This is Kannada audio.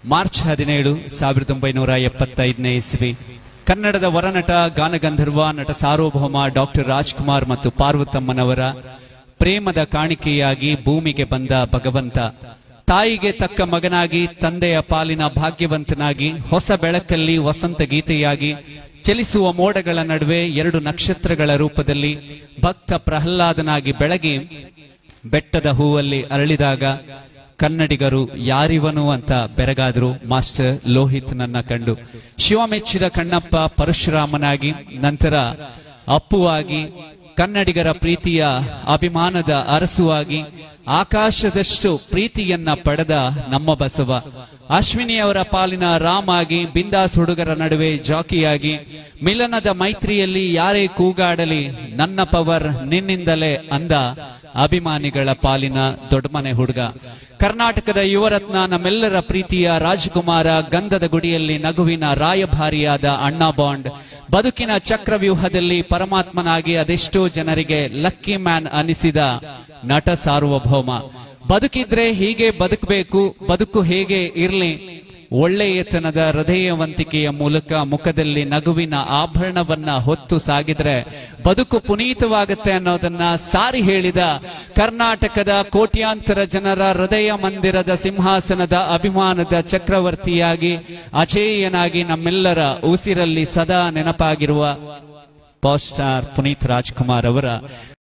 ಮಾರ್ಚ್ 17, 1975ನೇ ಇಸ್ವಿ ಕನ್ನಡದ ವರನಟ ಗಾನಗಂಧರ್ವ ನಟ ಸಾರ್ವಭೌಮ ಡಾಕ್ಟರ್ ರಾಜ್ಕುಮಾರ್ ಮತ್ತು ಪಾರ್ವತಮ್ಮನವರ ಪ್ರೇಮದ ಕಾಣಿಕೆಯಾಗಿ ಭೂಮಿಗೆ ಬಂದ ಭಗವಂತ ತಾಯಿಗೆ ತಕ್ಕ ಮಗನಾಗಿ ತಂದೆಯ ಪಾಲಿನ ಭಾಗ್ಯವಂತನಾಗಿ ಹೊಸ ಬೆಳಕಲ್ಲಿ ವಸಂತ ಗೀತೆಯಾಗಿ ಚಲಿಸುವ ಮೋಡಗಳ ನಡುವೆ 2 ನಕ್ಷತ್ರಗಳ ರೂಪದಲ್ಲಿ ಭಕ್ತ ಪ್ರಹ್ಲಾದನಾಗಿ ಬೆಳಗಿ ಬೆಟ್ಟದ ಹೂವಲ್ಲಿ ಅರಳಿದಾಗ ಕನ್ನಡಿಗರು ಯಾರಿವನು ಅಂತ ಬೆರಗಾದ್ರು ಮಾಸ್ಟರ್ ಲೋಹಿತ್ ನನ್ನ ಕಂಡು. ಶಿವ ಮೆಚ್ಚಿದ ಕಣ್ಣಪ್ಪ ಪರಶುರಾಮನಾಗಿ ನಂತರ ಅಪ್ಪುವಾಗಿ ಕನ್ನಡಿಗರ ಪ್ರೀತಿಯ ಅಭಿಮಾನದ ಅರಸುವಾಗಿ ಆಕಾಶದಷ್ಟು ಪ್ರೀತಿಯನ್ನ ಪಡೆದ ನಮ್ಮ ಬಸವ ಅಶ್ವಿನಿಯವರ ಪಾಲಿನ ರಾಮಾಗಿ ಬಿಂದಾಸ್ ಹುಡುಗರ ನಡುವೆ ಜಾಕಿಯಾಗಿ ಮಿಲನದ ಮೈತ್ರಿಯಲ್ಲಿ ಯಾರೇ ಕೂಗಾಡಲಿ ನನ್ನ ಪವರ್ ನಿನ್ನಿಂದಲೇ ಅಂದ ಅಭಿಮಾನಿಗಳ ಪಾಲಿನ ದೊಡ್ಡಮನೆ ಹುಡುಗ ಕರ್ನಾಟಕದ ಯುವರತ್ನ ನಮ್ಮೆಲ್ಲರ ಪ್ರೀತಿಯ ರಾಜಕುಮಾರ ಗಂಧದ ಗುಡಿಯಲ್ಲಿ ನಗುವಿನ ರಾಯಭಾರಿಯಾದ ಅಣ್ಣ ಬಾಂಡ್ ಬದುಕಿನ ಚಕ್ರವ್ಯೂಹದಲ್ಲಿ ಪರಮಾತ್ಮನಾಗಿ ಅದೆಷ್ಟೋ ಜನರಿಗೆ ಲಕ್ಕಿ ಮ್ಯಾನ್ ಅನಿಸಿದ ನಟ ಸಾರ್ವಭೌಮ ಬದುಕಿದ್ರೆ ಹೀಗೆ ಬದುಕಬೇಕು ಬದುಕು ಹೇಗೆ ಇರ್ಲಿ ಒಳ್ಳೆಯತನದ ಹೃದಯವಂತಿಕೆಯ ಮೂಲಕ ಮುಖದಲ್ಲಿ ನಗುವಿನ ಆಭರಣವನ್ನ ಹೊತ್ತು ಸಾಗಿದ್ರೆ ಬದುಕು ಪುನೀತವಾಗುತ್ತೆ ಅನ್ನೋದನ್ನ ಸಾರಿ ಹೇಳಿದ ಕರ್ನಾಟಕದ ಕೋಟ್ಯಾಂತರ ಜನರ ಹೃದಯ ಮಂದಿರದ ಸಿಂಹಾಸನದ ಅಭಿಮಾನದ ಚಕ್ರವರ್ತಿಯಾಗಿ ಅಜೇಯನಾಗಿ ನಮ್ಮೆಲ್ಲರ ಉಸಿರಲ್ಲಿ ಸದಾ ನೆನಪಾಗಿರುವ ಪಾಪ್ ಸ್ಟಾರ್ ಪುನೀತ್ ರಾಜ್ಕುಮಾರ್ ಅವರ